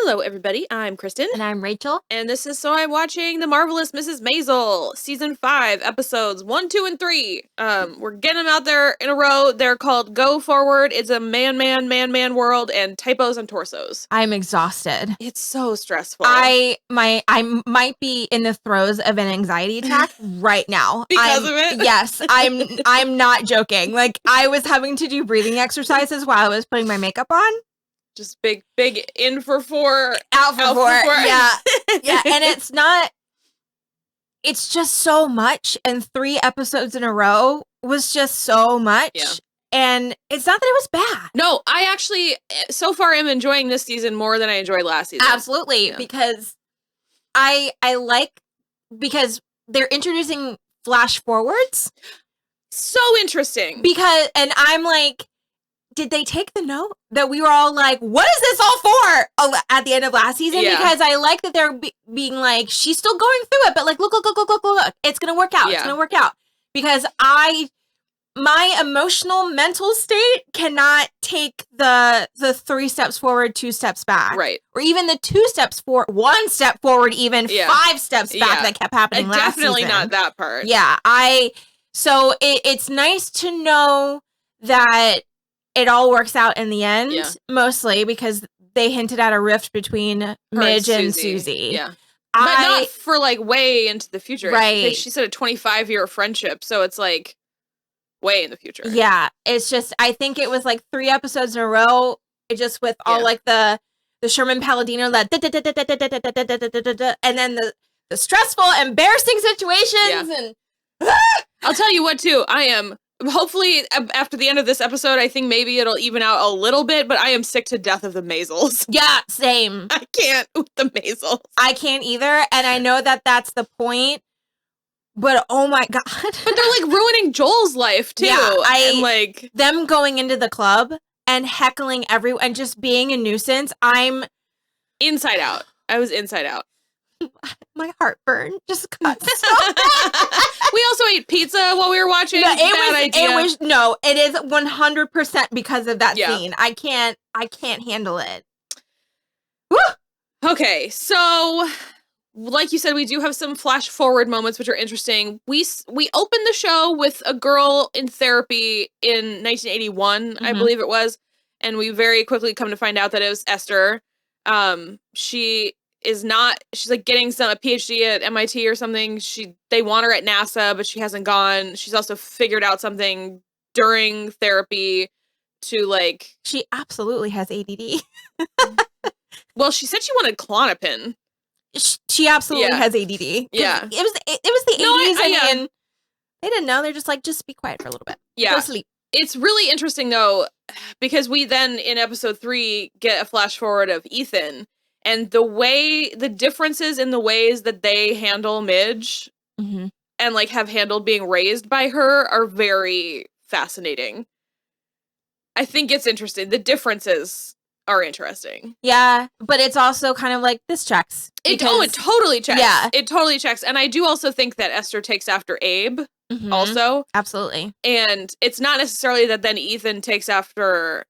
Hello, everybody. I'm Kristen. And I'm Rachel. And this is So I'm Watching The Marvelous Mrs. Maisel, Season 5, Episodes 1, 2, and 3. We're getting them out there in a row. They're called Go Forward. It's a man world, and Typos and Torsos. I'm exhausted. It's so stressful. I might be in the throes of an anxiety attack right now. Because of it? Yes, I'm not joking. Like, I was having to do breathing exercises while I was putting my makeup on. Just big in for 4, out for 4. Yeah. Yeah, and it's just so much, and 3 episodes in a row was just so much. Yeah. And it's not that it was bad. No, I actually, so far, am enjoying this season more than I enjoyed last season. Absolutely, yeah. Because because they're introducing flash forwards. So interesting. And I'm like, did they take the note that we were all like, what is this all for at the end of last season? Yeah. Because I like that they're being like, she's still going through it, but like, look, it's going to work out. Yeah. It's going to work out. Because my emotional mental state cannot take the 3 steps forward, 2 steps back. Right. Or even the 2 steps forward, 1 step forward, even 5 steps back that kept happening last season. Definitely not that part. Yeah. So it's nice to know that it all works out in the end, mostly because they hinted at a rift between Midge and Susie. Yeah. But not for like way into the future. Right. She said a 25-year friendship, so it's like way in the future. Yeah. It's just, I think it was like 3 episodes in a row, just with all like the Sherman Palladino, that and then the stressful, embarrassing situations. And I'll tell you what, too, I am. Hopefully, after the end of this episode, I think maybe it'll even out a little bit, but I am sick to death of the Maisels. Yeah, same. I can't with the Maisels. I can't either, and I know that that's the point, but oh my god. But they're, like, ruining Joel's life, too. Yeah, them going into the club and heckling everyone and just being a nuisance, I'm... Inside out. I was inside out. My heartburn just got so bad. We also ate pizza while we were watching. No, it is 100% because of that scene. I can't handle it. Woo! Okay, so like you said, we do have some flash forward moments which are interesting. We opened the show with a girl in therapy in 1981, I believe it was, and we very quickly come to find out that it was Esther. She's like getting a PhD at MIT or something. They want her at NASA, but she hasn't gone. She's also figured out something during therapy to like. She absolutely has ADD. Well, she said she wanted Klonopin. She absolutely has ADD. Yeah, it was the 80s, and they didn't know. They're just like, just be quiet for a little bit. Yeah, go sleep. It's really interesting though, because we then in episode 3 get a flash forward of Ethan. And the differences in the ways that they handle Midge and like have handled being raised by her are very fascinating. I think it's interesting. The differences are interesting. Yeah, but it's also kind of like, this checks. It totally checks. Yeah. It totally checks. And I do also think that Esther takes after Abe also. Absolutely. And it's not necessarily that then Ethan takes after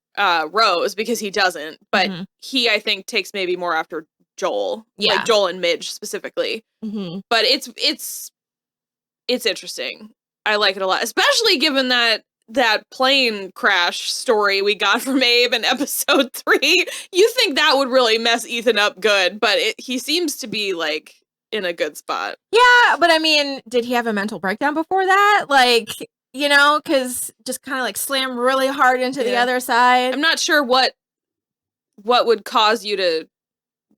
Rose, because he doesn't, but he, I think, takes maybe more after Joel, like Joel and Midge specifically. But it's interesting. I like it a lot, especially given that plane crash story we got from Abe in episode 3. You think that would really mess Ethan up good, but he seems to be like in a good spot. Yeah, but I mean, did he have a mental breakdown before that? Like, you know, because just kind of like slam really hard into the other side. I'm not sure what would cause you to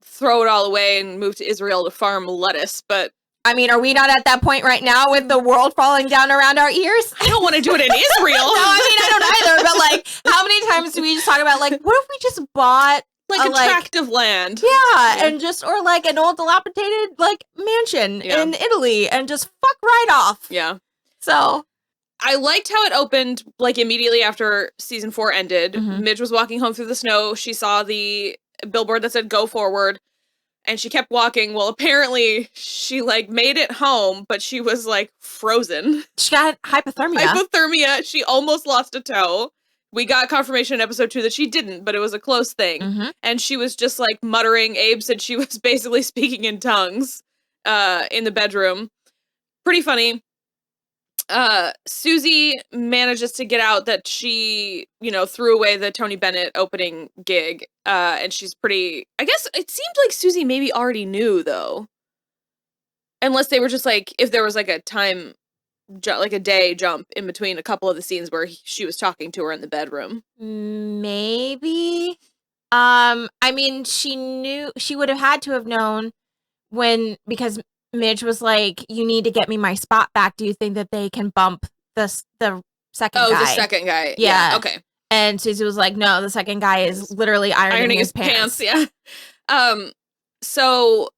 throw it all away and move to Israel to farm lettuce, but... I mean, are we not at that point right now with the world falling down around our ears? I don't want to do it in Israel. No, I mean, I don't either, but like, how many times do we just talk about like, what if we just bought... Like a tract of land. Yeah, and just, or like an old dilapidated like mansion in Italy and just fuck right off. Yeah. So... I liked how it opened, like, immediately after season 4 ended. Midge was walking home through the snow. She saw the billboard that said, Go Forward, and she kept walking. Well, apparently, she, like, made it home, but she was, like, frozen. She got hypothermia. She almost lost a toe. we got confirmation in episode 2 that she didn't, but it was a close thing. Mm-hmm. And she was just like muttering. Abe said she was basically speaking in tongues in the bedroom. Pretty funny. Susie manages to get out that she, threw away the Tony Bennett opening gig. And she's pretty, I guess it seemed like Susie maybe already knew though. Unless they were just like, if there was like a time, like a day jump in between a couple of the scenes where she was talking to her in the bedroom. Maybe. She knew, she would have had to have known because Midge was like, you need to get me my spot back. Do you think that they can bump the second guy? Oh, the second guy. Yeah. Okay. And Susie was like, no, the second guy is literally ironing his pants. Yeah. So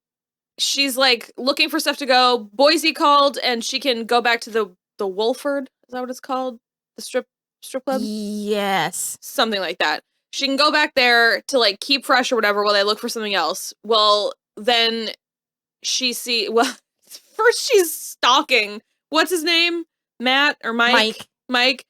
she's like looking for stuff to go. Boise called and she can go back to the Wolford. Is that what it's called? The strip club? Yes. Something like that. She can go back there to like keep fresh or whatever while they look for something else. Well, then first she's stalking. What's his name? Matt or Mike? Mike.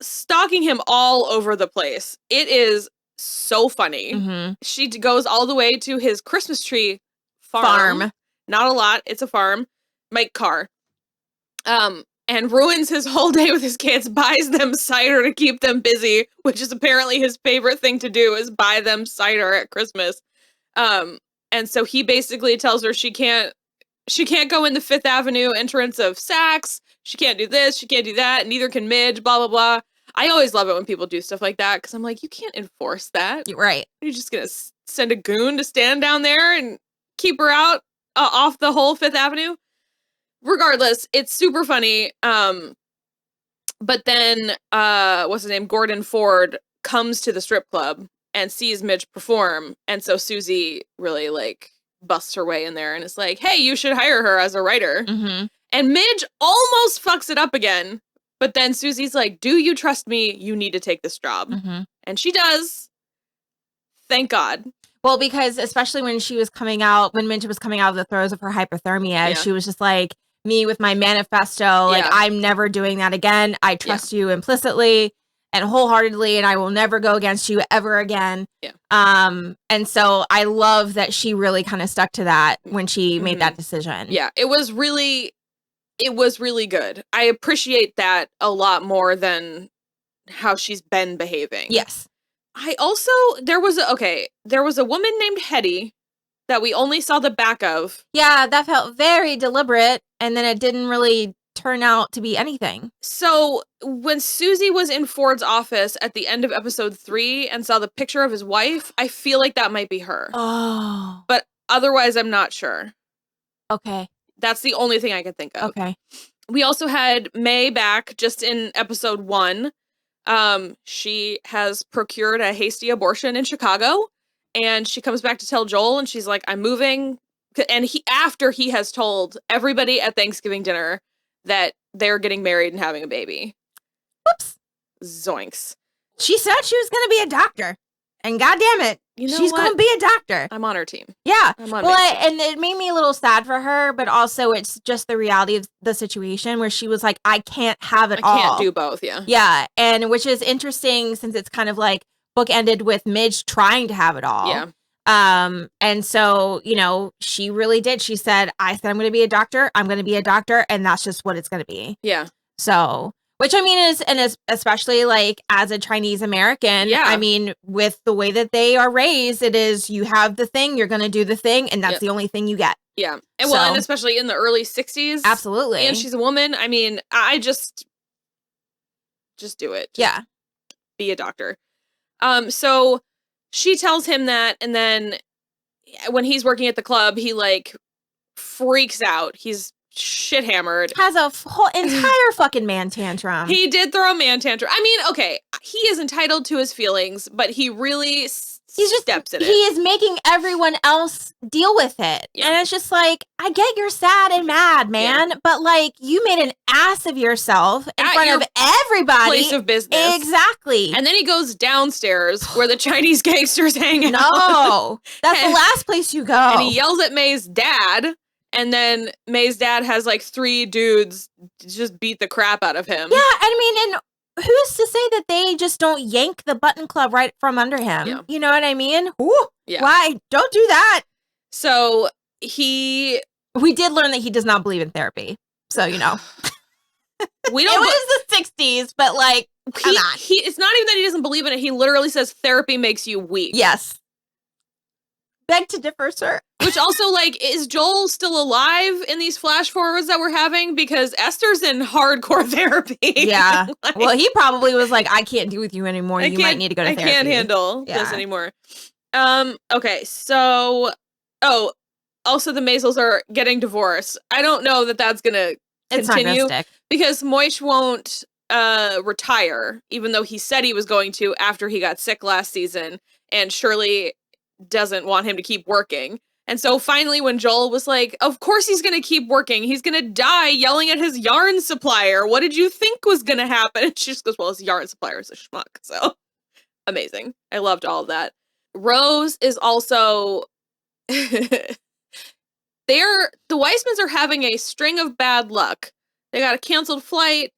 Stalking him all over the place. It is so funny. Mm-hmm. She goes all the way to his Christmas tree farm. Not a lot. It's a farm. Mike Carr. And ruins his whole day with his kids, buys them cider to keep them busy, which is apparently his favorite thing to do is buy them cider at Christmas. And so he basically tells her she can't go in the Fifth Avenue entrance of Saks. She can't do this. She can't do that. Neither can Midge, blah, blah, blah. I always love it when people do stuff like that because I'm like, you can't enforce that. Right. You're just going to send a goon to stand down there and keep her out off the whole Fifth Avenue. Regardless, it's super funny. But then, what's his name? Gordon Ford comes to the strip club and sees Midge perform. And so Susie really like busts her way in there and is like, hey, you should hire her as a writer. Mm-hmm. And Midge almost fucks it up again. But then Susie's like, do you trust me? You need to take this job. Mm-hmm. And she does. Thank God. Well, because especially when Midge was coming out of the throes of her hypothermia, she was just like, me with my manifesto, like, I'm never doing that again. I trust you implicitly and wholeheartedly, and I will never go against you ever again. Yeah. And so I love that she really kind of stuck to that when she made that decision. Yeah. It was really good. I appreciate that a lot more than how she's been behaving. Yes. I also, there was a woman named Hetty that we only saw the back of. Yeah, that felt very deliberate, and then it didn't really turn out to be anything. So when Susie was in Ford's office at the end of episode 3 and saw the picture of his wife, I feel like that might be her. Oh. But otherwise, I'm not sure. Okay. That's the only thing I could think of. Okay. We also had May back just in episode 1. She has procured a hasty abortion in Chicago. And she comes back to tell Joel, and she's like, I'm moving. And after he has told everybody at Thanksgiving dinner that they're getting married and having a baby. Whoops. Zoinks. She said she was going to be a doctor. And goddamn it, she's going to be a doctor. I'm on her team. Yeah. And it made me a little sad for her, but also it's just the reality of the situation where she was like, I can't have it all. I can't do both, yeah. Yeah. And which is interesting since it's kind of like, book ended with Midge trying to have it all. Yeah. And so, she really did. She said, I'm going to be a doctor. I'm going to be a doctor. And that's just what it's going to be. Yeah. So, which I mean is especially like as a Chinese American, I mean, with the way that they are raised, it is, you have the thing, you're going to do the thing. And that's the only thing you get. Yeah. And and especially in the early 60s. Absolutely. And she's a woman. I mean, I just do it. Just be a doctor. So she tells him that, and then when he's working at the club, he like freaks out. He's shit hammered. Has a whole entire fucking man tantrum. He did throw a man tantrum. I mean, okay, he is entitled to his feelings, but he really steps in it. He is making everyone else deal with it. Yeah. And it's just like, I get you're sad and mad, man, but like, you made an ass of yourself in front of everybody. Place of business. Exactly. And then he goes downstairs where the Chinese gangsters hang out. No, that's the last place you go. And he yells at May's dad. And then May's dad has like 3 dudes just beat the crap out of him. Yeah, I mean, and who's to say that they just don't yank the button club right from under him? Yeah. You know what I mean? Ooh, yeah. Why? Don't do that. So we did learn that he does not believe in therapy. So, you know. We don't. It was the 60s, but like, come on. It's not even that he doesn't believe in it. He literally says therapy makes you weak. Yes. Beg to differ, sir. Which also, like, is Joel still alive in these flash forwards that we're having? Because Esther's in hardcore therapy. Yeah. Like, well, he probably was like, I can't deal with you anymore. You might need to go to therapy. I can't handle this anymore. Okay, so... Oh, also the Maisels are getting divorced. I don't know that that's gonna continue. It's not gonna stick. Because Moish won't retire, even though he said he was going to after he got sick last season. And Shirley doesn't want him to keep working. And so finally when Joel was like, of course he's going to keep working. He's going to die yelling at his yarn supplier. What did you think was going to happen? And she just goes, well, his yarn supplier is a schmuck. So amazing. I loved all of that. Rose is also... the Wisemans are having a string of bad luck. They got a canceled flight.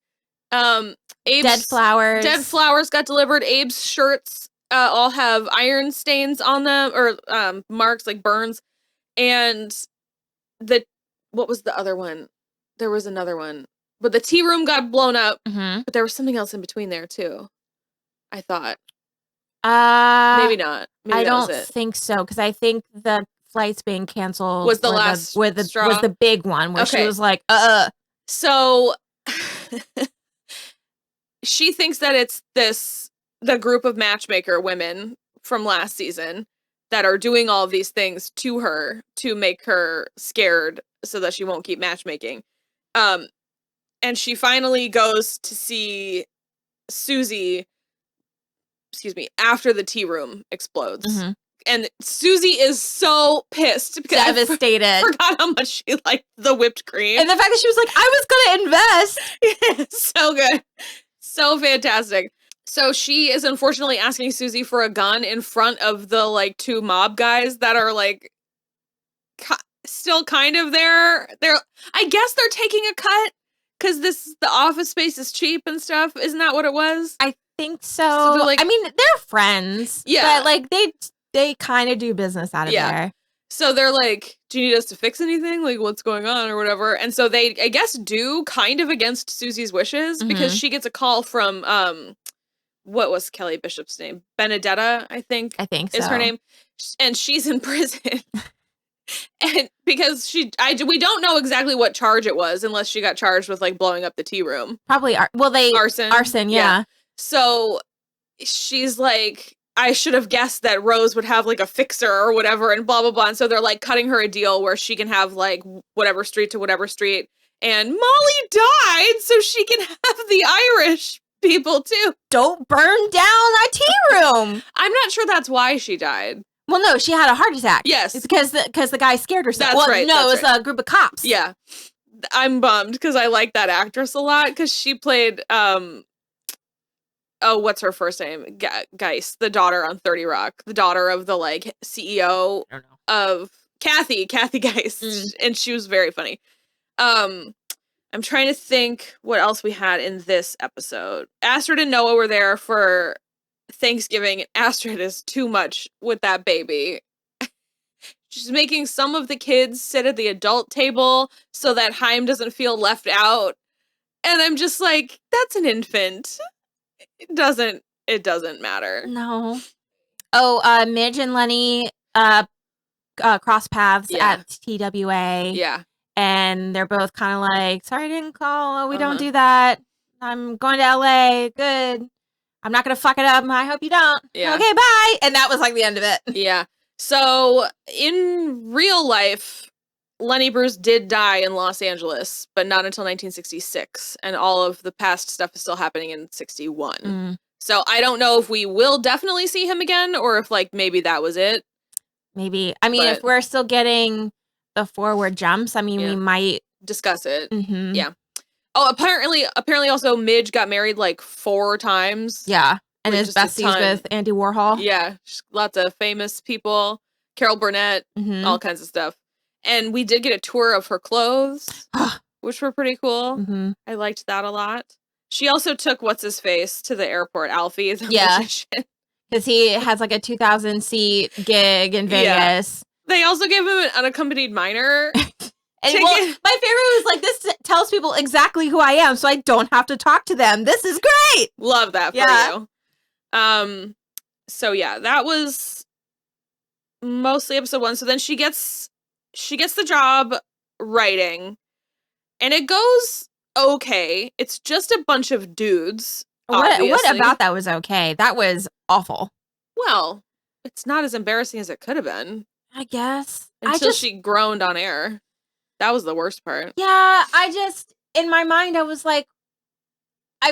Abe's dead flowers got delivered. Abe's shirts all have iron stains on them, or marks, like burns. And what was the other one? There was another one. But the tea room got blown up. Mm-hmm. But there was something else in between there too, I thought. Maybe not. Maybe I don't think so, because I think the flights being canceled was the last straw. Was the big one where she was like, So she thinks that it's the group of matchmaker women from last season that are doing all of these things to her to make her scared so that she won't keep matchmaking. And she finally goes to see Susie, after the tea room explodes. Mm-hmm. And Susie is so pissed because devastated. I forgot how much she liked the whipped cream. And the fact that she was like, I was going to invest. Yeah, so good. So fantastic. So she is unfortunately asking Susie for a gun in front of the like two mob guys that are like still kind of there. I guess they're taking a cut because the office space is cheap and stuff. Isn't that what it was? I think so. Like, I mean, they're friends. Yeah. But like they kind of do business out of there. So they're like, do you need us to fix anything? Like, what's going on or whatever? And so they, I guess, do kind of against Susie's wishes because she gets a call from, what was Kelly Bishop's name? Benedetta, I think is her name. And she's in prison. And because we don't know exactly what charge it was unless she got charged with like blowing up the tea room. Probably, arson. Yeah. So she's like, I should have guessed that Rose would have like a fixer or whatever and blah, blah, blah. And so they're like cutting her a deal where she can have like whatever street to whatever street. And Molly died so she can have the Irish people too. Don't burn down a tea room. I'm not sure that's why she died. Well, no, she had a heart attack. Yes. It's because the guy scared herself. That's right. No, it was a group of cops. Yeah. I'm bummed because I like that actress a lot because she played, what's her first name? Geist, the daughter on 30 Rock, the daughter of the like CEO of Kathy Geist, and she was very funny. I'm trying to think what else we had in this episode. Astrid and Noah were there for Thanksgiving. Astrid is too much with that baby. She's making some of the kids sit at the adult table so that Chaim doesn't feel left out. And I'm just like, that's an infant. It doesn't matter. No. Oh, Midge and Lenny cross paths at TWA. Yeah. And they're both kind of like, sorry I didn't call. We don't do that. I'm going to LA. Good. I'm not going to fuck it up. I hope you don't. Yeah. Okay, bye. And that was like the end of it. Yeah. So in real life, Lenny Bruce did die in Los Angeles, but not until 1966. And all of the past stuff is still happening in 61. So I don't know if we will definitely see him again or if like maybe that was it. Maybe. I mean, if we're still getting the forward jumps, I mean, we might discuss it. Yeah. Oh, apparently also Midge got married like 4 times. Yeah. And his besties with Andy Warhol. Yeah. Lots of famous people. Carol Burnett, all kinds of stuff. And we did get a tour of her clothes, which were pretty cool. I liked that a lot. She also took what's-his-face to the airport, Alfie, the magician. Because he has like a 2,000-seat gig in Vegas. Yeah. They also gave him an unaccompanied minor. And well, my favorite was like, this tells people exactly who I am, so I don't have to talk to them. This is great. Love that for you. So yeah, that was mostly episode 1. So then she gets the job writing, and it goes okay. It's just a bunch of dudes. What about that was okay? That was awful. Well, it's not as embarrassing as it could have been, I guess. Until she groaned on air. That was the worst part. Yeah, in my mind, I was like, I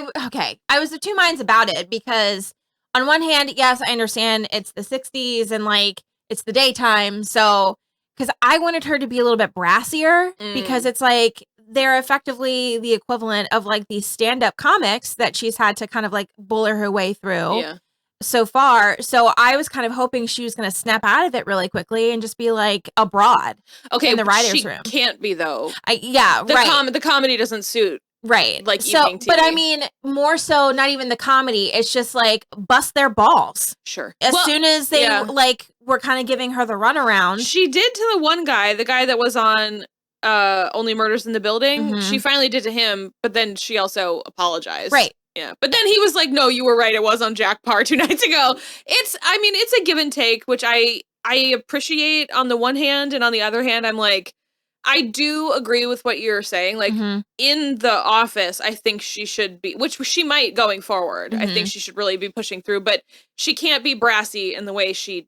was of two minds about it, because on one hand, yes, I understand it's the 60s and like it's the daytime. So, because I wanted her to be a little bit brassier, because it's like they're effectively the equivalent of like these stand-up comics that she's had to kind of like bully her way through. Yeah. So far. So I was kind of hoping she was going to snap out of it really quickly and just be like abroad. Okay, in the writer's room. Can't be though. The comedy doesn't suit. Right. Like evening TV. But I mean, more so, not even the comedy. It's just like bust their balls. Sure. As soon as they like were kind of giving her the runaround. She did to the one guy, the guy that was on Only Murders in the Building. She finally did to him, but then she also apologized. Right. Yeah. But then he was like, no, you were right. It was on Jack Parr 2 nights ago. It's a give and take, which I appreciate on the one hand. And on the other hand, I'm like, I do agree with what you're saying. Like in The Office, I think she should be, which she might going forward. I think she should really be pushing through, but she can't be brassy in the way she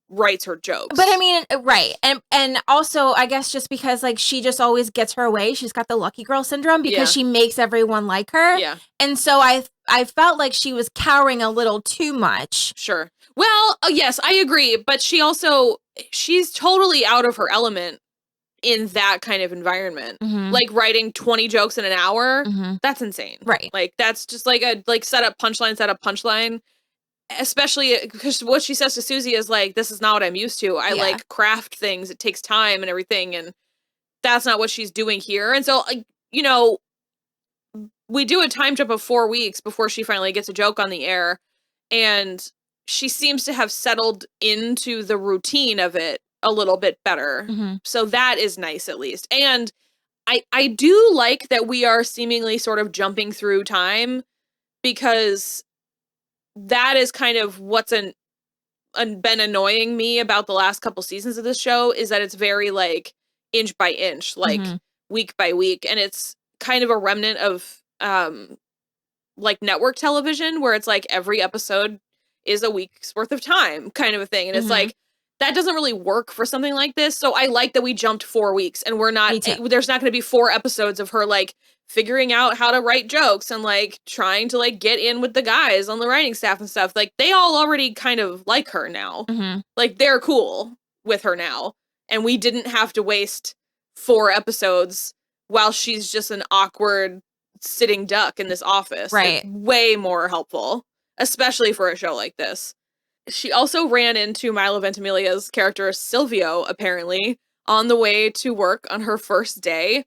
writes her jokes. But I mean, right. And also, I guess just because like she just always gets her way. She's got the lucky girl syndrome because she makes everyone like her. Yeah. And so I felt like she was cowering a little too much. Sure. Well, yes, I agree. But she's totally out of her element in that kind of environment. Like writing 20 jokes in an hour. That's insane. Right. Like that's just like a set up punchline. Especially because what she says to Susie is like, this is not what I'm used to. I like craft things. It takes time and everything. And that's not what she's doing here. And so, you know, we do a time jump of 4 weeks before she finally gets a joke on the air. And she seems to have settled into the routine of it a little bit better. So that is nice, at least. And I do like that we are seemingly sort of jumping through time, because that is kind of what's been annoying me about the last couple seasons of this show, is that it's very like inch by inch, like week by week. And it's kind of a remnant of like network television, where it's like every episode is a week's worth of time kind of a thing. And it's like, that doesn't really work for something like this. So I like that we jumped 4 weeks and there's not going to be 4 episodes of her like figuring out how to write jokes and like trying to like get in with the guys on the writing staff and stuff. Like they all already kind of like her now. Like they're cool with her now. And we didn't have to waste 4 episodes while she's just an awkward sitting duck in this office. Right. Like, way more helpful, especially for a show like this. She also ran into Milo Ventimiglia's character Silvio, apparently, on the way to work on her first day.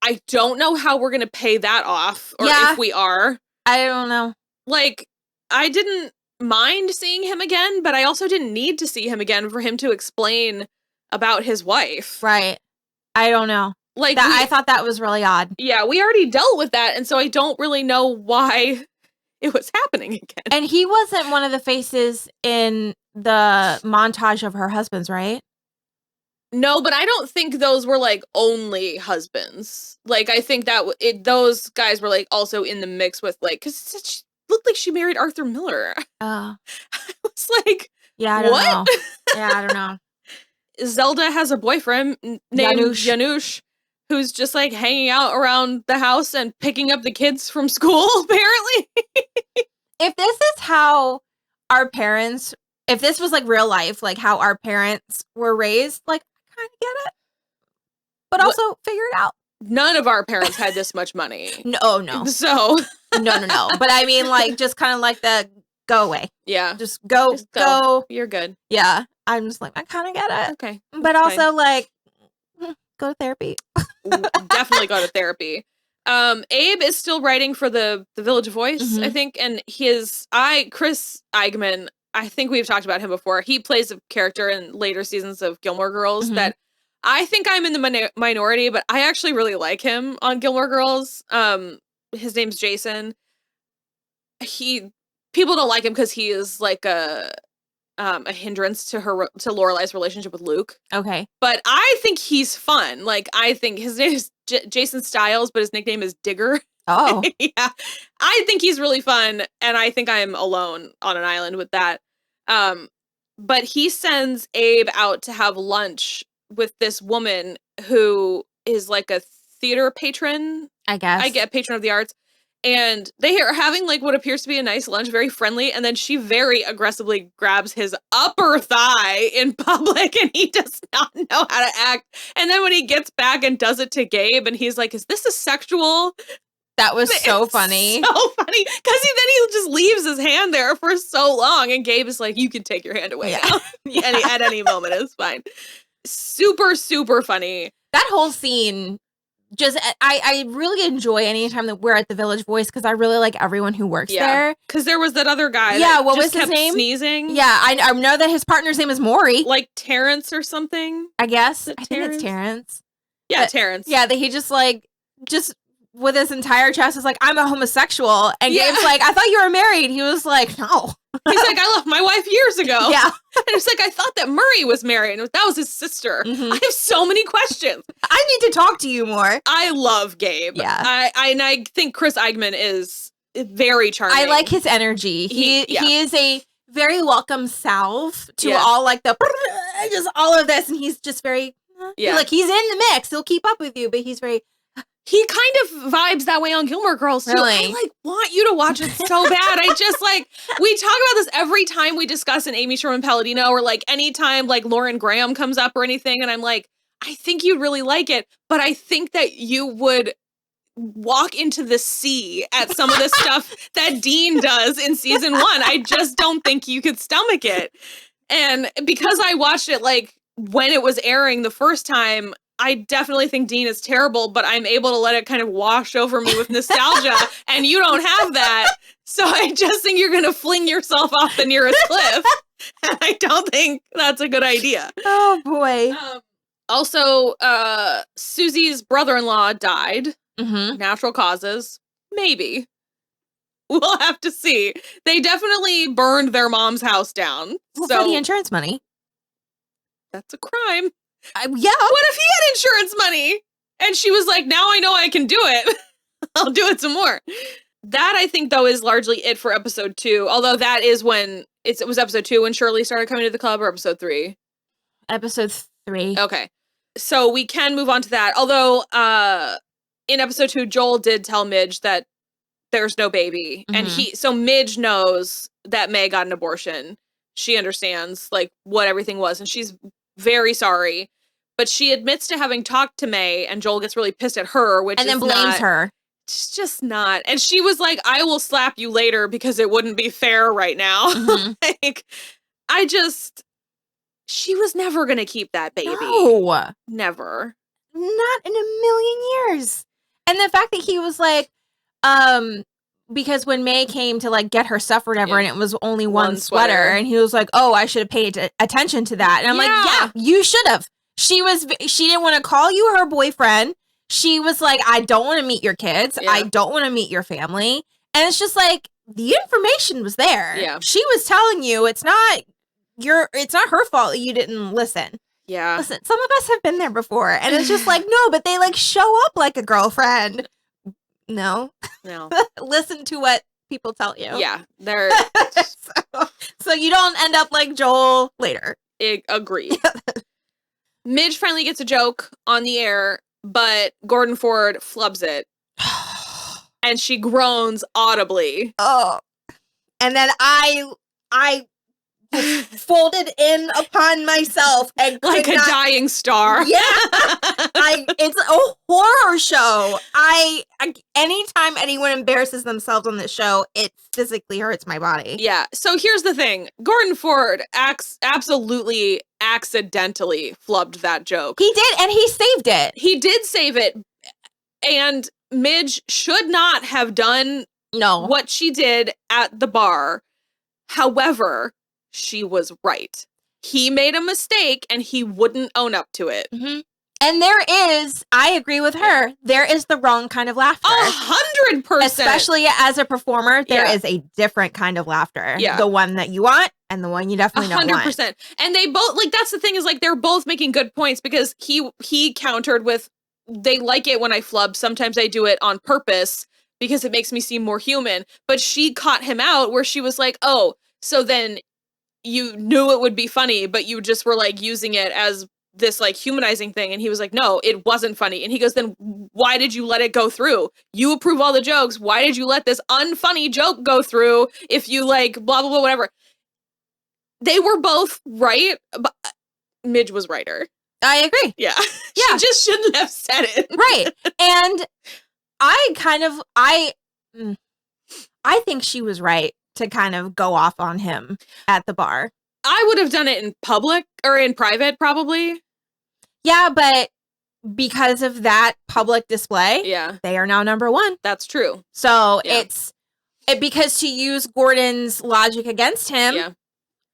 I don't know how we're going to pay that off, or if we are. I don't know. Like, I didn't mind seeing him again, but I also didn't need to see him again for him to explain about his wife. Right. I don't know. Like I thought that was really odd. Yeah, we already dealt with that, and so I don't really know why it was happening again. And he wasn't one of the faces in the montage of her husbands, right? No, but I don't think those were like only husbands. Like I think that those guys were like also in the mix with like, because she looked like she married Arthur Miller. I was like, yeah, I don't know. Yeah, I don't know. Zelda has a boyfriend named Janusz, who's just like hanging out around the house and picking up the kids from school, apparently. If this is how our parents, if this was like real life, like how our parents were raised, like I kind of get it. But also figure it out. None of our parents had this much money. No. So. No. But I mean, like, just kind of like the go away. Yeah. Just go. You're good. Yeah. I'm just like, I kind of get it. Okay. But also, like, go to therapy. Definitely go to therapy. Abe is still writing for the Village Voice, I think, and Chris Eigman, I think we've talked about him before. He plays a character in later seasons of Gilmore Girls that I think I'm in the minority, but I actually really like him on Gilmore Girls. His name's Jason. People don't like him because he is like a hindrance to Lorelai's relationship with Luke. Okay. But I think he's fun. Like, I think his name is Jason Stiles, but his nickname is Digger. Oh. Yeah. I think he's really fun, and I think I'm alone on an island with that. But he sends Abe out to have lunch with this woman who is like a theater patron. I guess. I get patron of the arts. And they are having like what appears to be a nice lunch, very friendly. And then she very aggressively grabs his upper thigh in public, and he does not know how to act. And then when he gets back and does it to Gabe, and he's like, "Is this a sexual?" That was so funny. So funny. Because then he just leaves his hand there for so long. And Gabe is like, "You can take your hand away now." At any moment. It's fine. Super, super funny. That whole scene. I really enjoy anytime that we're at the Village Voice because I really like everyone who works there. Because there was that other guy. Yeah, what was his name? Sneezing. Yeah, I know that his partner's name is Maury. Like Terrence or something. I guess. I think it's Terrence. Yeah, Terrence. Yeah, that he just with his entire chest is like, "I'm a homosexual," and Gabe's like, "I thought you were married." He was like, "No." He's like, "I left my wife years ago." Yeah. And it's like, "I thought that Murray was married. And that was his sister." I have so many questions. I need to talk to you more. I love Gabe. Yeah. I think Chris Eigman is very charming. I like his energy. He is a very welcome salve to all like the just all of this, and he's just very like he's in the mix. He'll keep up with you, but he's very. He kind of vibes that way on Gilmore Girls, too. Really? I, want you to watch it so bad. I just, we talk about this every time we discuss an Amy Sherman-Palladino or, anytime, Lauren Graham comes up or anything, and I'm like, I think you'd really like it, but I think that you would walk into the sea at some of the stuff that Dean does in season 1. I just don't think you could stomach it. And because I watched it, when it was airing the first time, I definitely think Dean is terrible, but I'm able to let it kind of wash over me with nostalgia, and you don't have that. So I just think you're going to fling yourself off the nearest cliff, and I don't think that's a good idea. Oh, boy. Also, Susie's brother-in-law died. Natural causes. Maybe. We'll have to see. They definitely burned their mom's house down. Well, for the insurance money. That's a crime. Yeah. What if he had insurance money? And she was like, "Now I know I can do it. I'll do it some more." That, I think, though, is largely it for episode 2. Although that is when it was episode 2 when Shirley started coming to the club, or episode 3? Episode 3. Okay. So we can move on to that. Although in episode 2, Joel did tell Midge that there's no baby. And so Midge knows that May got an abortion. She understands what everything was, and she's very sorry, but she admits to having talked to May, and Joel gets really pissed at her, which and then blames her. It's just not. And she was like, "I will slap you later because it wouldn't be fair right now." She was never gonna keep that baby. No, never, not in a million years. And the fact that he was like, because when May came to get her stuff or whatever, and it was only one sweater, and he was like, "Oh, I should have paid attention to that." And I'm like, "Yeah, you should have." She didn't want to call you her boyfriend. She was like, "I don't want to meet your kids. I don't want to meet your family." And it's just the information was there. Yeah. She was telling you it's not her fault that you didn't listen. Yeah. Listen, some of us have been there before, and it's just no, but they show up like a girlfriend. No. Listen to what people tell you. Yeah. They're so you don't end up like Joel later. Agree. Midge finally gets a joke on the air, but Gordon Ford flubs it. And she groans audibly. Oh. And then I folded in upon myself and like a dying star. Yeah. It's a horror show. Anytime anyone embarrasses themselves on this show, it physically hurts my body. Yeah. So here's the thing. Gordon Ford absolutely accidentally flubbed that joke. He did, and he saved it. He did save it. And Midge should not have done what she did at the bar. However, she was right. He made a mistake and he wouldn't own up to it. Mm-hmm. And I agree with her, there is the wrong kind of laughter. 100%. Especially as a performer, there is a different kind of laughter. Yeah. The one that you want and the one you definitely don't want. 100%. And they both, like, that's the thing is, like, they're both making good points because he countered with, they like it when I flub. Sometimes I do it on purpose because it makes me seem more human. But she caught him out where she was like, oh, so then you knew it would be funny, but you just were, like, using it as this, like, humanizing thing. And he was like, no, it wasn't funny. And he goes, then why did you let it go through? You approve all the jokes. Why did you let this unfunny joke go through if you, like, blah, blah, blah, whatever? They were both right, but Midge was righter. I agree. Yeah. She just shouldn't have said it. Right. And I think she was right to kind of go off on him at the bar. I would have done it in public or in private, probably. Yeah, but because of that public display, they are now number one. That's true. So because to use Gordon's logic against him,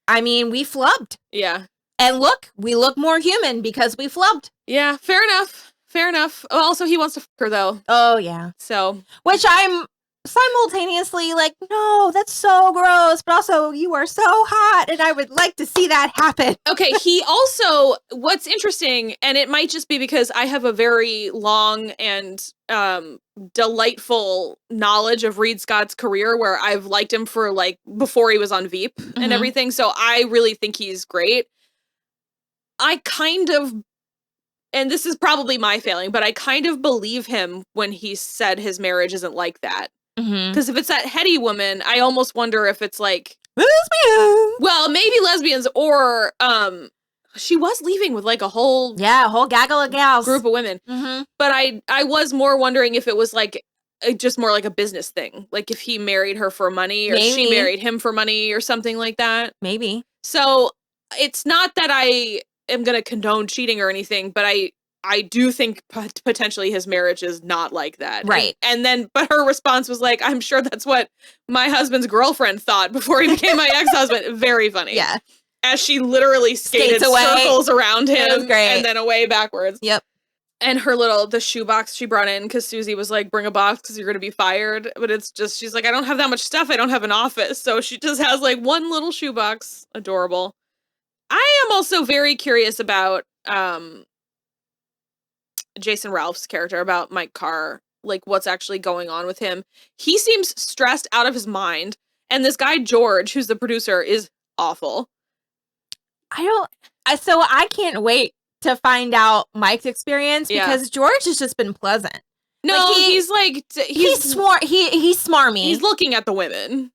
I mean, we flubbed. Yeah. And look, we look more human because we flubbed. Yeah, fair enough. Fair enough. Also, he wants to fuck her, though. Oh, yeah. So. Which I'm simultaneously like, no, that's so gross, but also you are so hot and I would like to see that happen. Okay, he also, what's interesting, and it might just be because I have a very long and delightful knowledge of Reed Scott's career where I've liked him for, like, before he was on Veep and everything, so I really think he's great. I kind of, and this is probably my failing, but I kind of believe him when he said his marriage isn't like that. Because if it's that heady woman, I almost wonder if it's like lesbian. Well, maybe lesbians or she was leaving with like a whole gaggle of gals, group of women. But I was more wondering if it was like just more like a business thing, like if he married her for money or she married him for money or something like that. Maybe. So it's not that I am going to condone cheating or anything, but I do think potentially his marriage is not like that. Right. But her response was like, I'm sure that's what my husband's girlfriend thought before he became my ex-husband. Very funny. Yeah. As she literally skated circles around him. It was great. And then away backwards. Yep. And the shoebox she brought in because Susie was like, bring a box because you're going to be fired. But it's just, she's like, I don't have that much stuff. I don't have an office. So she just has like one little shoebox. Adorable. I am also very curious about, Jason Ralph's character, about Mike Carr, like what's actually going on with him. He seems stressed out of his mind, and this guy George, who's the producer, is awful. So I can't wait to find out Mike's experience because George has just been pleasant. No, like he's smarmy. He's looking at the women.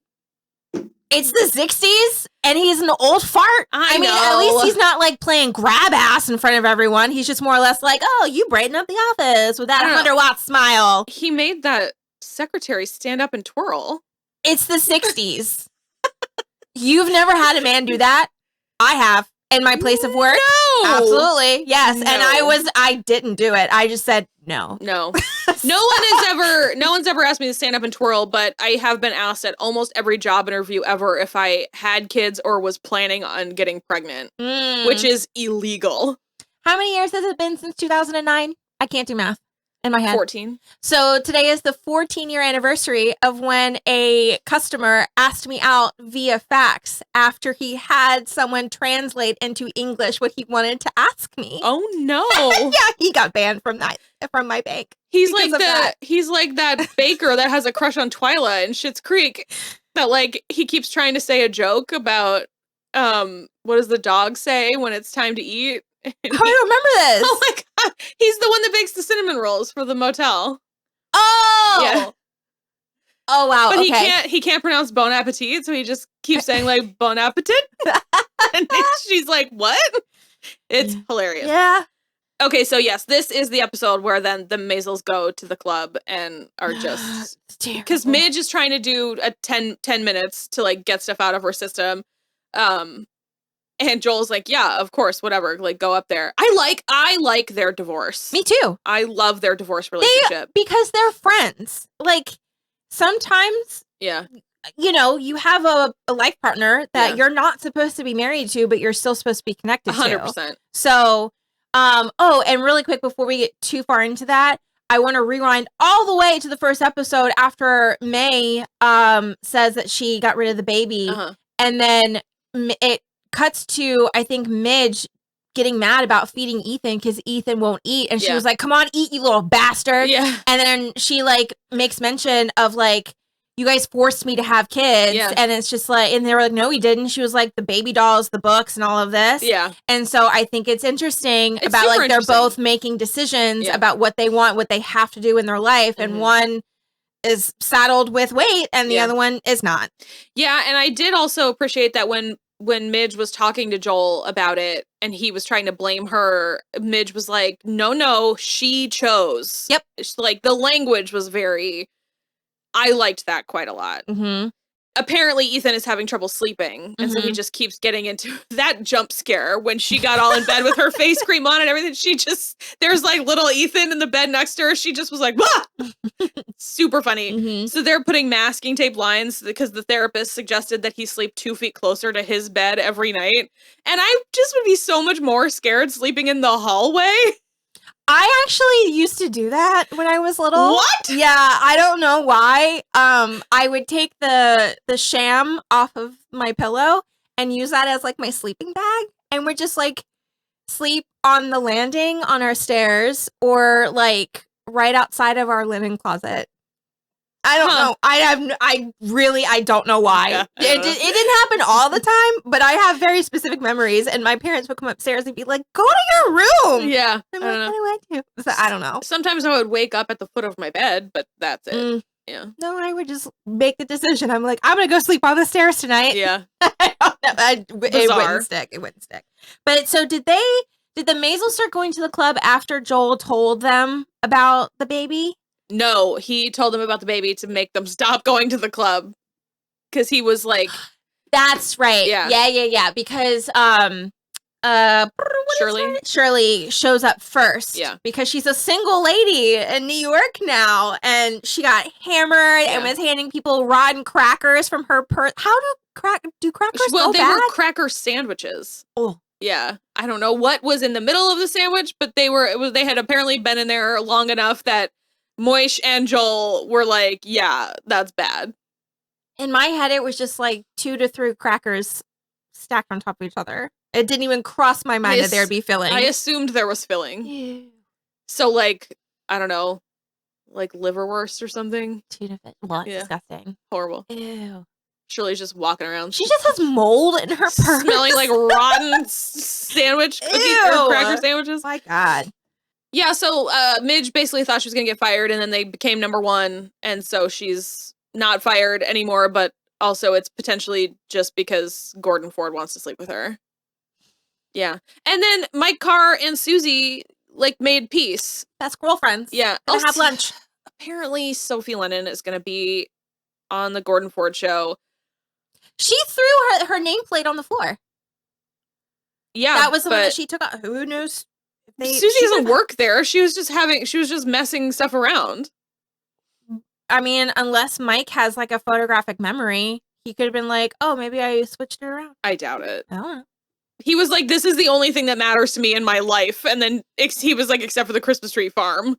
It's the 60s, and he's an old fart. I mean, at least he's not, like, playing grab ass in front of everyone. He's just more or less like, oh, you brighten up the office with that 100-watt smile. He made that secretary stand up and twirl. It's the 60s. You've never had a man do that? I have. In my place of work? No! Absolutely. Yes. No. And I didn't do it. I just said no. No. No one's ever asked me to stand up and twirl, but I have been asked at almost every job interview ever if I had kids or was planning on getting pregnant, which is illegal. How many years has it been since 2009? I can't do math in my head. 14. So today is the 14-year anniversary of when a customer asked me out via fax after he had someone translate into English what he wanted to ask me. Oh no. Yeah, he got banned from my bank. He's like that baker that has a crush on Twyla in Schitt's Creek that like he keeps trying to say a joke about what does the dog say when it's time to eat? I don't remember this. Oh my god. He's the one that bakes the cinnamon rolls for the motel. Oh! Yeah. Oh wow. But he can't pronounce bon appetit, so he just keeps saying like bon appetit. And she's like, what? It's hilarious. Yeah. Okay, so yes, this is the episode where then the Maisels go to the club and are just because Midge is trying to do a 10 minutes to like get stuff out of her system. And Joel's like, yeah, of course, whatever. Like, go up there. I like their divorce. Me too. I love their divorce relationship. Because they're friends. Like, sometimes, you have a life partner that you're not supposed to be married to, but you're still supposed to be connected 100%. to. So, and really quick before we get too far into that, I want to rewind all the way to the first episode after May says that she got rid of the baby. And then it cuts to, I think, Midge getting mad about feeding Ethan because Ethan won't eat. And she was like, come on, eat, you little bastard. Yeah. And then she, like, makes mention of, like, you guys forced me to have kids. Yeah. And it's just like, and they were like, no, we didn't. She was like, the baby dolls, the books, and all of this. Yeah. And so I think it's interesting about, like, they're both making decisions about what they want, what they have to do in their life. And one is saddled with weight and the other one is not. Yeah. And I did also appreciate that when Midge was talking to Joel about it and he was trying to blame her, Midge was like, no, she chose. Yep. Like, the language was I liked that quite a lot. Apparently, Ethan is having trouble sleeping, and so he just keeps getting into that jump scare when she got all in bed with her face cream on and everything. There's like little Ethan in the bed next to her. She just was like, "Wah!" Super funny. So they're putting masking tape lines because the therapist suggested that he sleep 2 feet closer to his bed every night. And I just would be so much more scared sleeping in the hallway. I actually used to do that when I was little. What? Yeah, I don't know why. I would take the sham off of my pillow and use that as like my sleeping bag, and would just like sleep on the landing on our stairs or like right outside of our linen closet. I don't know. I don't know why. Yeah, it didn't happen all the time, but I have very specific memories, and my parents would come upstairs and be like, go to your room. Yeah. I'm like, what do I do? So, I don't know. Sometimes I would wake up at the foot of my bed, but that's it. Yeah. No, I would just make the decision. I'm like, I'm going to go sleep on the stairs tonight. Yeah. It wouldn't stick. But so did the Maisels start going to the club after Joel told them about the baby? No, he told them about the baby to make them stop going to the club. Because he was like... That's right. Yeah. Because, Shirley shows up first. Yeah. Because she's a single lady in New York now. And she got hammered and was handing people rotten crackers from her purse. How do crackers go bad? Well, they were cracker sandwiches. Oh. Yeah. I don't know what was in the middle of the sandwich, but they had apparently been in there long enough that Moish and Joel were like, yeah, that's bad. In my head, it was just like 2 to 3 crackers stacked on top of each other. It didn't even cross my mind that there'd be filling. I assumed there was filling. Ew. So, like, I don't know, like liverwurst or something. Tuna fish. Well, it's disgusting. Horrible. Ew. Shirley's just walking around. She just has mold in her purse. Smelling like rotten sandwich cookies or cracker sandwiches. My God. Yeah, so Midge basically thought she was going to get fired, and then they became number 1, and so she's not fired anymore, but also it's potentially just because Gordon Ford wants to sleep with her. Yeah. And then Mike Carr and Susie, like, made peace. Best girlfriends. Yeah. Gonna have lunch. Apparently Sophie Lennon is going to be on the Gordon Ford show. She threw her nameplate on the floor. Yeah, that was the one that she took out. Who knows? Susie doesn't work there. She was just messing stuff around. I mean, unless Mike has like a photographic memory, he could have been like, "Oh, maybe I switched it around." I doubt it. I don't know. He was like, "This is the only thing that matters to me in my life," and then he was like, "Except for the Christmas tree farm."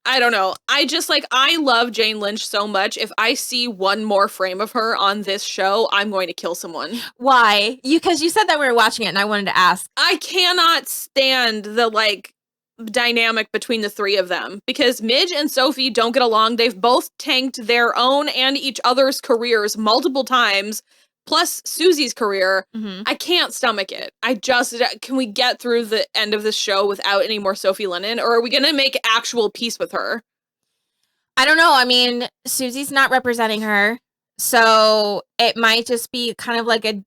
I don't know. I love Jane Lynch so much. If I see one more frame of her on this show, I'm going to kill someone. Why? Because you said that we were watching it and I wanted to ask. I cannot stand the, like, dynamic between the three of them. Because Midge and Sophie don't get along. They've both tanked their own and each other's careers multiple times. Plus Susie's career. Mm-hmm. I can't stomach it. Can we get through the end of this show without any more Sophie Lennon? Or are we going to make actual peace with her? I don't know. I mean, Susie's not representing her. So it might just be kind of like a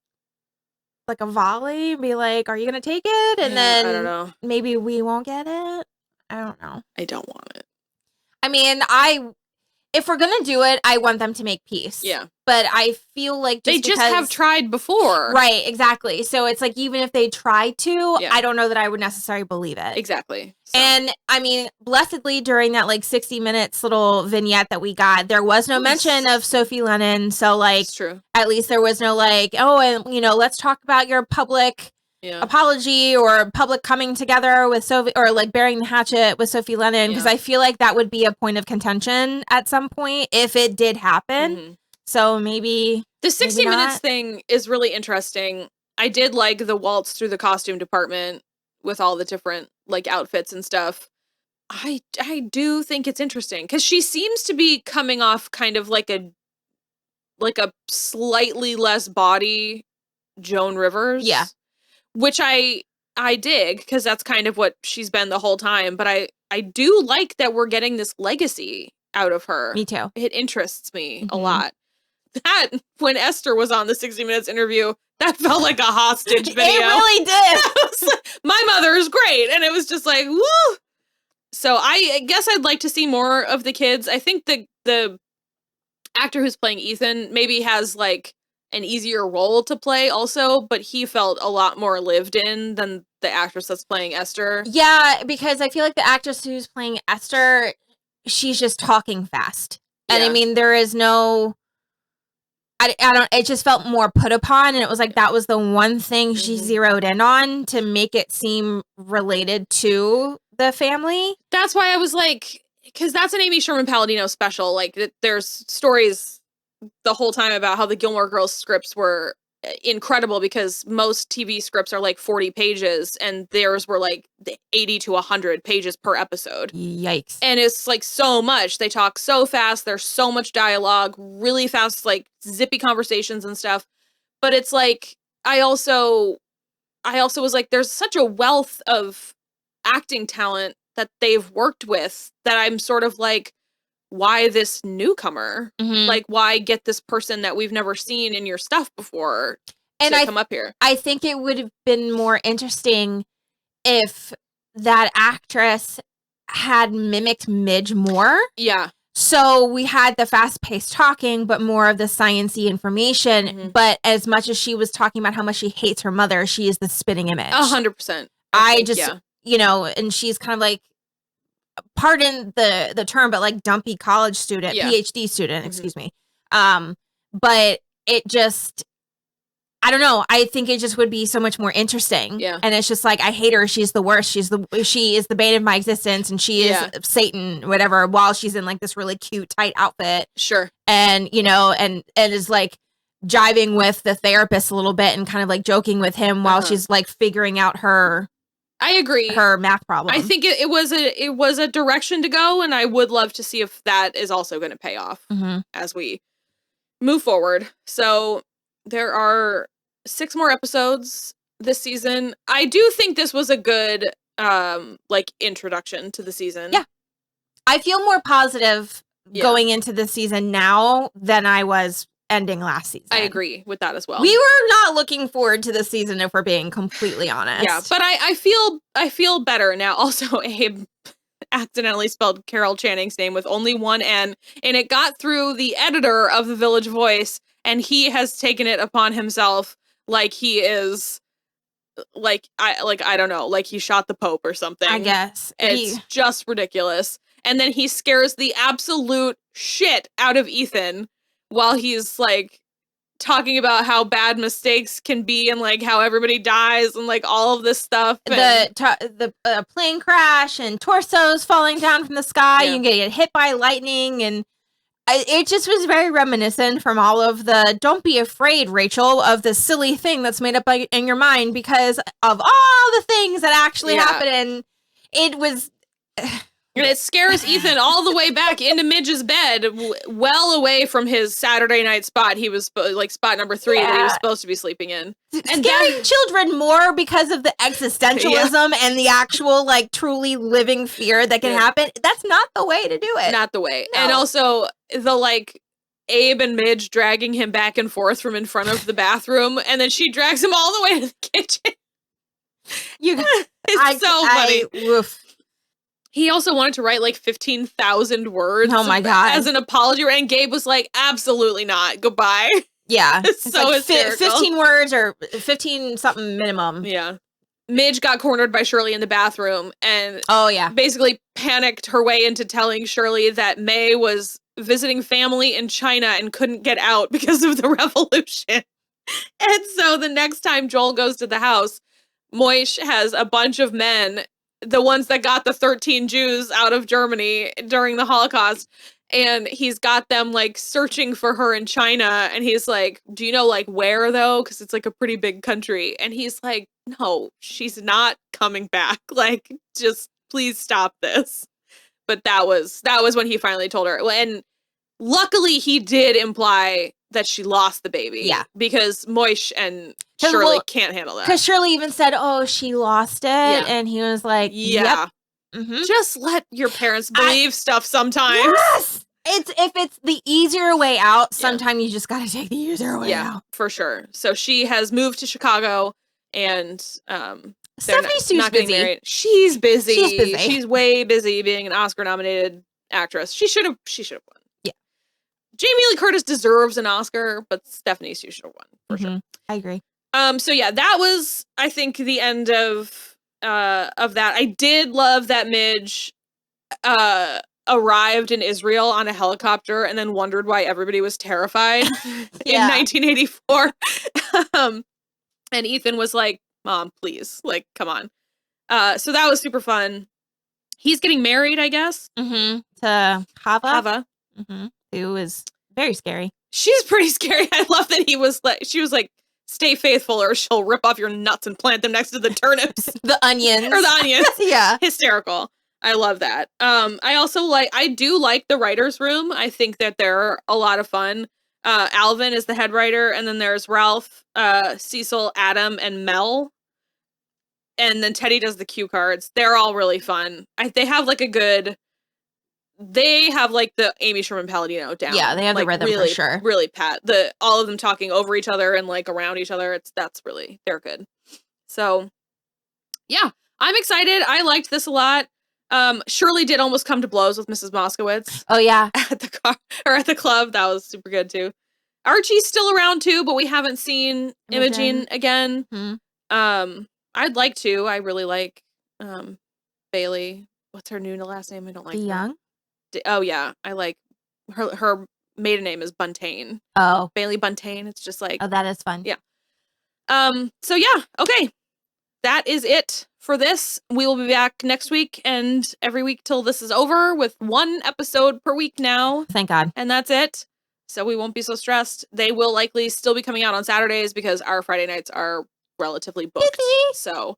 volley. Be like, are you going to take it? And then I don't know. Maybe we won't get it. I don't know. I don't want it. I mean, if we're gonna do it, I want them to make peace. Yeah. But I feel like they just have tried before. Right, exactly. So it's like, even if they try to, I don't know that I would necessarily believe it. Exactly. So. And I mean, blessedly, during that like 60 minutes little vignette that we got, there was no mention of Sophie Lennon. So like, it's true. At least there was no like, oh, and you know, let's talk about your public apology or public coming together with Sophie, or like burying the hatchet with Sophie Lennon, because I feel like that would be a point of contention at some point if it did happen. Mm-hmm. So maybe the 60 minutes thing is really interesting. I did like the waltz through the costume department with all the different like outfits and stuff. I do think it's interesting because she seems to be coming off kind of like a slightly less body Joan Rivers. Yeah. Which I dig, because that's kind of what she's been the whole time. But I do like that we're getting this legacy out of her. Me too. It interests me a lot. That, when Esther was on the 60 Minutes interview, that felt like a hostage video. It really did. My mother is great. And it was just like, woo. So I guess I'd like to see more of the kids. I think the actor who's playing Ethan maybe has like an easier role to play also, but he felt a lot more lived in than the actress that's playing Esther. Yeah, because I feel like the actress who's playing Esther, she's just talking fast. And I mean, there is no, I don't, it just felt more put upon, and it was like that was the one thing she zeroed in on to make it seem related to the family. That's why I was like, because that's an Amy Sherman Palladino special. Like, there's stories the whole time about how the Gilmore Girls scripts were incredible, because most TV scripts are like 40 pages and theirs were like 80 to 100 pages per episode. Yikes. And it's like so much. They talk so fast. There's so much dialogue, really fast, like zippy conversations and stuff. But it's like, I also was like, there's such a wealth of acting talent that they've worked with that I'm sort of like, why this newcomer? Like, why get this person that we've never seen in your stuff before to come up here? I think it would have been more interesting if that actress had mimicked Midge more. Yeah. So we had the fast-paced talking, but more of the science-y information. But as much as she was talking about how much she hates her mother, she is the spitting image. 100%. You know, and she's kind of like, pardon the term, but like dumpy college student, PhD student, excuse me. But it just, I don't know. I think it just would be so much more interesting. Yeah. And it's just like, I hate her. She's the worst. She is the bane of my existence, and she is Satan, whatever, while she's in like this really cute, tight outfit. Sure. And, you know, and is like jiving with the therapist a little bit and kind of like joking with him while she's like figuring out her, I agree, her math problem. I think it was a direction to go, and I would love to see if that is also going to pay off as we move forward. So there are 6 more episodes this season. I do think this was a good like introduction to the season. Yeah. I feel more positive going into this season now than I was ending last season. I agree with that as well. We were not looking forward to this season, if we're being completely honest. Yeah, but I feel better now. Also, Abe accidentally spelled Carol Channing's name with only one N, and it got through the editor of The Village Voice, and he has taken it upon himself like he is I don't know, like he shot the Pope or something. I guess. It's just ridiculous. And then he scares the absolute shit out of Ethan while he's like talking about how bad mistakes can be and like how everybody dies and like all of this stuff. The plane crash and torsos falling down from the sky. You can get hit by lightning, and it just was very reminiscent from all of the "don't be afraid, Rachel" of the silly thing that's made up in your mind because of all the things that actually happened. And it was. And it scares Ethan all the way back into Midge's bed, well away from his Saturday night spot. He was like spot number 3 that he was supposed to be sleeping in. And scaring children more because of the existentialism and the actual like truly living fear that can happen. That's not the way to do it. Not the way. No. And also the like Abe and Midge dragging him back and forth from in front of the bathroom, and then she drags him all the way to the kitchen. It's so funny. He also wanted to write like 15,000 words. Oh my God. As an apology. And Gabe was like, absolutely not. Goodbye. Yeah. It's so like hysterical. 15 words or 15 something minimum. Yeah. Midge got cornered by Shirley in the bathroom and basically panicked her way into telling Shirley that May was visiting family in China and couldn't get out because of the revolution. And so the next time Joel goes to the house, Moish has a bunch of men, the ones that got the 13 Jews out of Germany during the Holocaust. And he's got them like searching for her in China. And he's like, do you know like where though? Because it's like a pretty big country. And he's like, no, she's not coming back. Like, just please stop this. But that was when he finally told her. And luckily he did imply that she lost the baby. Yeah. Because Moish and Shirley can't handle that. Because Shirley even said, oh, she lost it. Yeah. And he was like, yep. Mm-hmm. Just let your parents believe stuff sometimes. Yes! If it's the easier way out, sometimes you just gotta take the easier way out. For sure. So she has moved to Chicago and Stephanie's too busy. Married. She's busy. She's way busy being an Oscar-nominated actress. She should have won. Yeah. Jamie Lee Curtis deserves an Oscar, but Stephanie Sue should have won for sure. I agree. So yeah, that was I think the end of that. I did love that Midge arrived in Israel on a helicopter and then wondered why everybody was terrified in 1984. And Ethan was like, Mom, please, like, come on. So that was super fun. He's getting married, I guess. To Hava. Who is very scary. She's pretty scary. I love that she was like, stay faithful or she'll rip off your nuts and plant them next to the turnips. the onions. Or the onions. Yeah. Hysterical. I love that. I do like the writer's room. I think that they're a lot of fun. Alvin is the head writer, and then there's Ralph, Cecil, Adam, and Mel. And then Teddy does the cue cards. They're all really fun. They have like the Amy Sherman Palladino down. Yeah, they have like, the rhythm really, for sure. Really pat. All of them talking over each other and like around each other. They're good. So yeah, I'm excited. I liked this a lot. Shirley did almost come to blows with Mrs. Moskowitz. Oh yeah. At the club. That was super good too. Archie's still around too, but we haven't seen Imogen again. I'd like to. I really like Bailey. What's her new last name? I don't like her. Young? Oh yeah. I like her maiden name is Buntain. Oh. Bailey Buntain. It's just like, oh, that is fun. Yeah. So yeah, okay. That is it for this. We will be back next week and every week till this is over with one episode per week now. Thank God. And that's it. So we won't be so stressed. They will likely still be coming out on Saturdays because our Friday nights are relatively booked. So,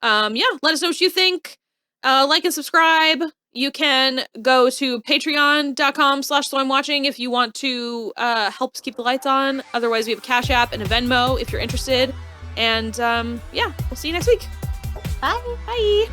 let us know what you think. Like and subscribe. You can go to patreon.com/soimwatching if you want to help us keep the lights on. Otherwise, we have a Cashapp and a Venmo if you're interested. And we'll see you next week. Bye. Bye.